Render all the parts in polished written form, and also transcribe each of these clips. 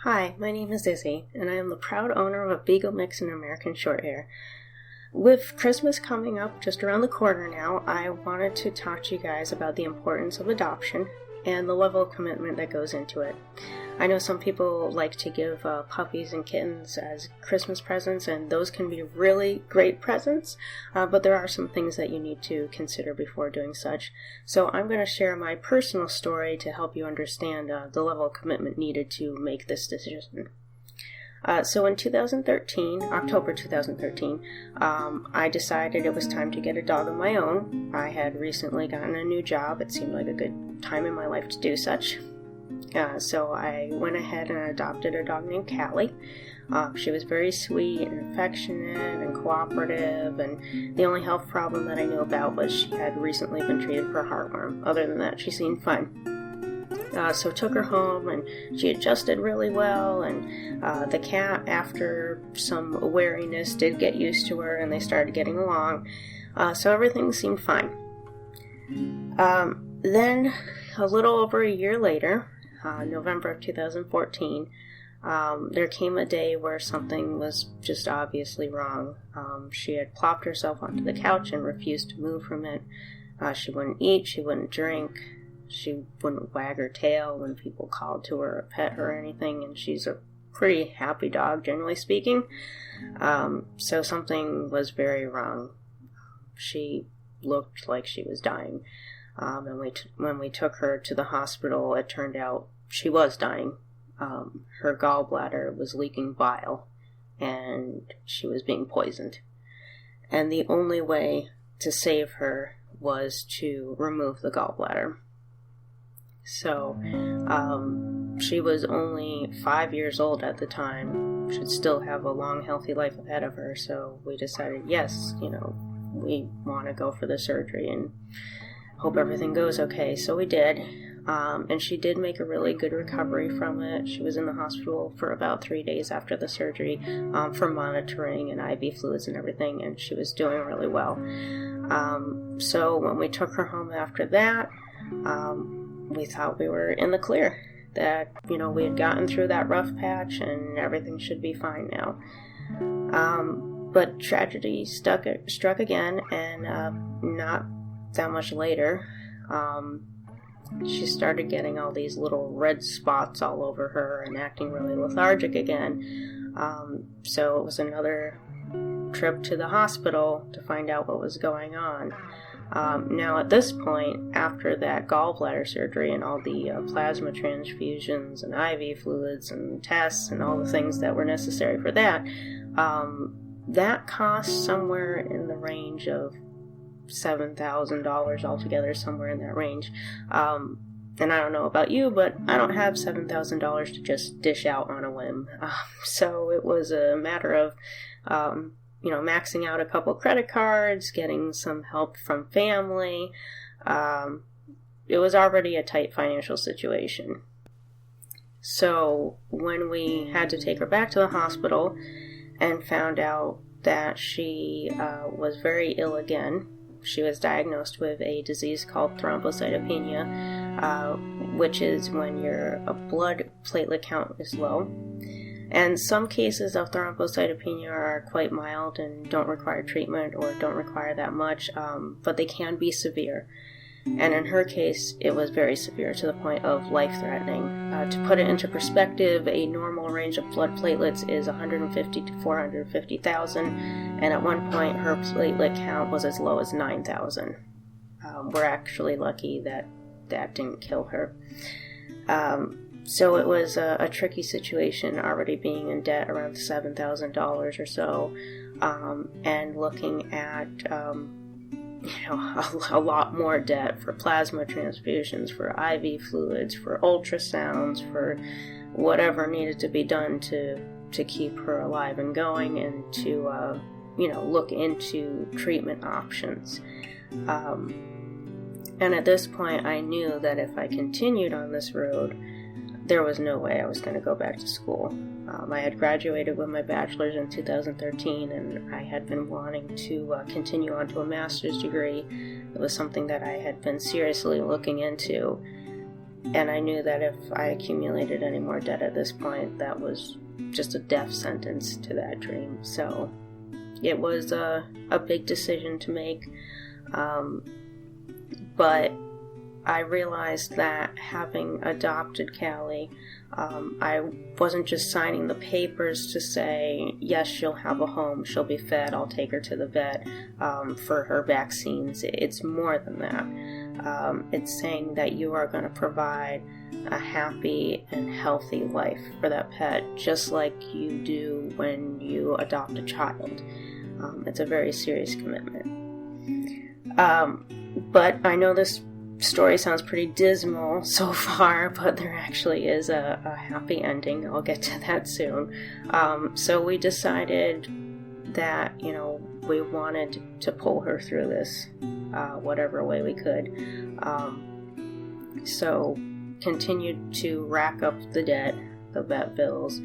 Hi, my name is Izzy, and I am the proud owner of a Beagle Mix and American Shorthair. With Christmas coming up just around the corner now, I wanted to talk to you guys about the importance of adoption and the level of commitment that goes into it. I know some people like to give puppies and kittens as Christmas presents, and those can be really great presents, but there are some things that you need to consider before doing such. So I'm going to share my personal story to help you understand the level of commitment needed to make this decision. So in October 2013, I decided it was time to get a dog of my own. I had recently gotten a new job. It seemed like a good time in my life to do such. So I went ahead and adopted a dog named Callie. She was very sweet and affectionate and cooperative, and the only health problem that I knew about was she had recently been treated for a heartworm. Other than that, she seemed fine. So took her home, and she adjusted really well, and the cat, after some wariness, did get used to her, and they started getting along. So everything seemed fine. Then, a little over a year later, November of 2014, there came a day where something was just obviously wrong. She had plopped herself onto the couch and refused to move from it. She wouldn't eat, she wouldn't drink, she wouldn't wag her tail when people called to her or pet her or anything, and she's a pretty happy dog, generally speaking. So something was very wrong. She looked like she was dying. And when we took her to the hospital, it turned out she was dying. Her gallbladder was leaking bile, and she was being poisoned. And the only way to save her was to remove the gallbladder. So, she was only 5 years old at the time, should still have a long, healthy life ahead of her, so we decided, yes, we want to go for the surgery and hope everything goes okay. So we did, and she did make a really good recovery from it. She was in the hospital for about 3 days after the surgery for monitoring and IV fluids and everything, and she was doing really well. So when we took her home after that, we thought we were in the clear, that, we had gotten through that rough patch and everything should be fine now. But tragedy struck again, and not that much later, she started getting all these little red spots all over her and acting really lethargic again. So it was another trip to the hospital to find out what was going on. Now at this point, after that gallbladder surgery and all the plasma transfusions and IV fluids and tests and all the things that were necessary for that, that cost somewhere in the range of $7,000 altogether, somewhere in that range. And I don't know about you, but I don't have $7,000 to just dish out on a whim. So it was a matter of, maxing out a couple credit cards, getting some help from family. It was already a tight financial situation. So when we had to take her back to the hospital and found out that she was very ill again, she was diagnosed with a disease called thrombocytopenia, which is when your blood platelet count is low. And some cases of thrombocytopenia are quite mild and don't require treatment or don't require that much, but they can be severe. And in her case, it was very severe to the point of life-threatening. To put it into perspective, a normal range of blood platelets is 150 to 450,000, and at one point her platelet count was as low as 9,000. We're actually lucky that that didn't kill her. So it was a tricky situation, already being in debt around $7,000 or so, and looking at a lot more debt for plasma transfusions, for IV fluids, for ultrasounds, for whatever needed to be done to keep her alive and going, and to look into treatment options. And at this point, I knew that if I continued on this road, there was no way I was going to go back to school. I had graduated with my bachelor's in 2013, and I had been wanting to continue on to a master's degree. It was something that I had been seriously looking into. And I knew that if I accumulated any more debt at this point, that was just a death sentence to that dream. So it was a big decision to make. But I realized that having adopted Callie, I wasn't just signing the papers to say, yes, she'll have a home, she'll be fed, I'll take her to the vet for her vaccines. It's more than that. It's saying that you are going to provide a happy and healthy life for that pet, just like you do when you adopt a child. It's a very serious commitment. But I know this story sounds pretty dismal so far, but there actually is a happy ending. I'll get to that soon. So we decided that, we wanted to pull her through this, whatever way we could. So continued to rack up the debt, the vet bills.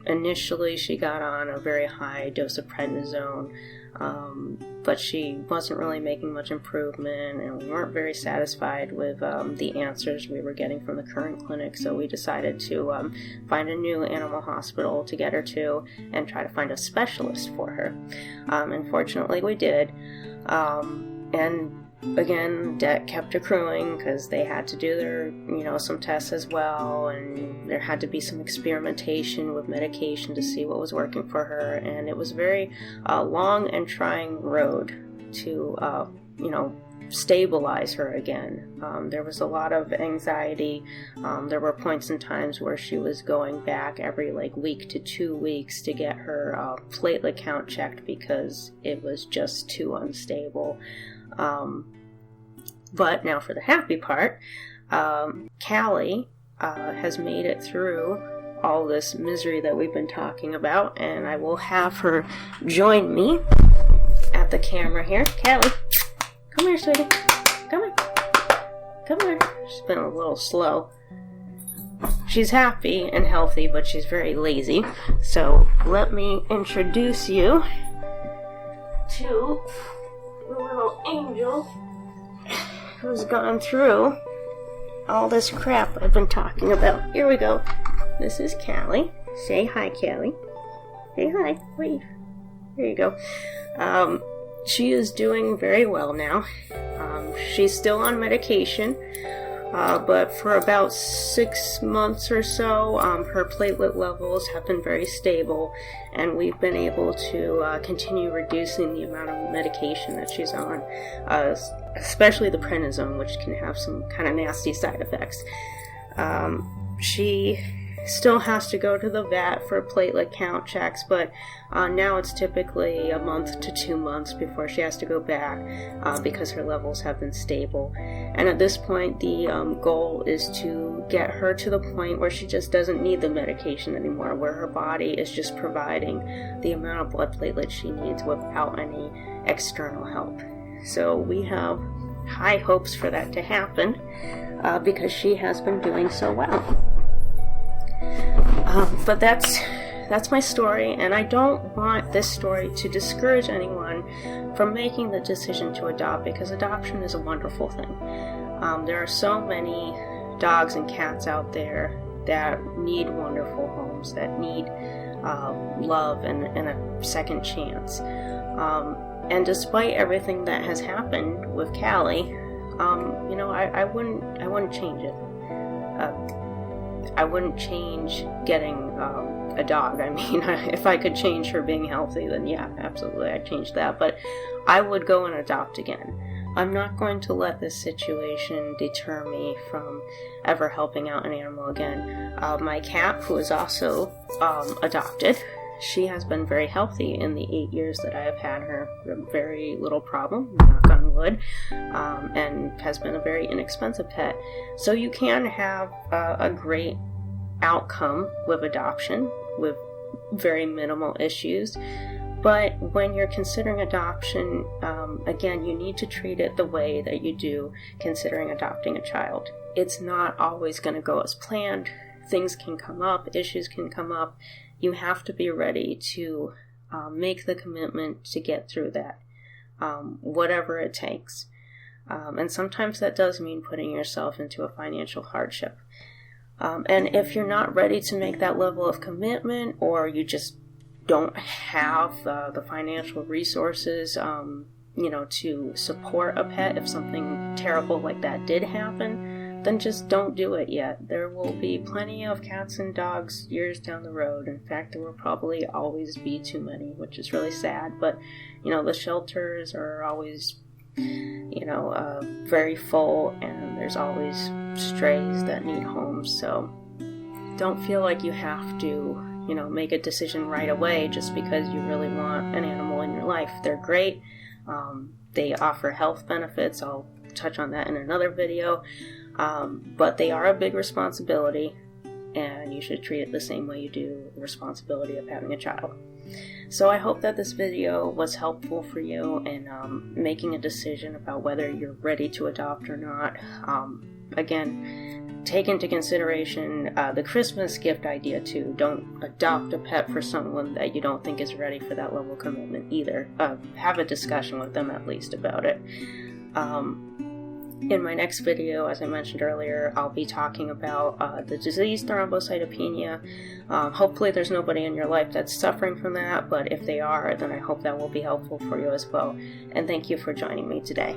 Initially, she got on a very high dose of prednisone, but she wasn't really making much improvement, and we weren't very satisfied with the answers we were getting from the current clinic, so we decided to find a new animal hospital to get her to and try to find a specialist for her. Unfortunately, we did, and again, debt kept accruing because they had to do their, some tests as well, and there had to be some experimentation with medication to see what was working for her, and it was a very long and trying road to, stabilize her again. There was a lot of anxiety. There were points in times where she was going back every week to 2 weeks to get her platelet count checked because it was just too unstable. But now for the happy part, Callie has made it through all this misery that we've been talking about, and I will have her join me at the camera here. Callie, come here, sweetie. Come here. Come here. She's been a little slow. She's happy and healthy, but she's very lazy. So let me introduce you to the little angel who's gone through all this crap I've been talking about. Here we go. This is Callie. Say hi, Callie. Say hi. Wave. There you go. She is doing very well now. She's still on medication, but for about 6 months or so, her platelet levels have been very stable, and we've been able to continue reducing the amount of medication that she's on, especially the prednisone, which can have some kind of nasty side effects. She still has to go to the vet for platelet count checks, but now it's typically a month to 2 months before she has to go back because her levels have been stable. And at this point, the goal is to get her to the point where she just doesn't need the medication anymore, where her body is just providing the amount of blood platelets she needs without any external help. So we have high hopes for that to happen because she has been doing so well. But that's my story, and I don't want this story to discourage anyone from making the decision to adopt, because adoption is a wonderful thing. There are so many dogs and cats out there that need wonderful homes, that need love and a second chance. And despite everything that has happened with Callie, I wouldn't change it. I wouldn't change getting a dog. I mean, if I could change her being healthy, then yeah, absolutely, I'd change that. But I would go and adopt again. I'm not going to let this situation deter me from ever helping out an animal again. My cat, who is also adopted, she has been very healthy in the 8 years that I have had her. Very little problem, knock on wood, and has been a very inexpensive pet. So you can have a great outcome with adoption, with very minimal issues. But when you're considering adoption, again, you need to treat it the way that you do considering adopting a child. It's not always going to go as planned. Things can come up, issues can come up. You have to be ready to make the commitment to get through that, whatever it takes. And sometimes that does mean putting yourself into a financial hardship. And if you're not ready to make that level of commitment, or you just don't have the financial resources, to support a pet if something terrible like that did happen, then just don't do it yet. There will be plenty of cats and dogs years down the road. In fact, there will probably always be too many, which is really sad. But, the shelters are always, very full, and there's always strays that need homes. So don't feel like you have to, make a decision right away just because you really want an animal in your life. They're great. They offer health benefits. I'll touch on that in another video. But they are a big responsibility, and you should treat it the same way you do the responsibility of having a child. So I hope that this video was helpful for you in making a decision about whether you're ready to adopt or not. Again, take into consideration the Christmas gift idea too. Don't adopt a pet for someone that you don't think is ready for that level of commitment either. Have a discussion with them at least about it. In my next video, as I mentioned earlier, I'll be talking about the disease thrombocytopenia. Hopefully there's nobody in your life that's suffering from that, but if they are, then I hope that will be helpful for you as well. And thank you for joining me today.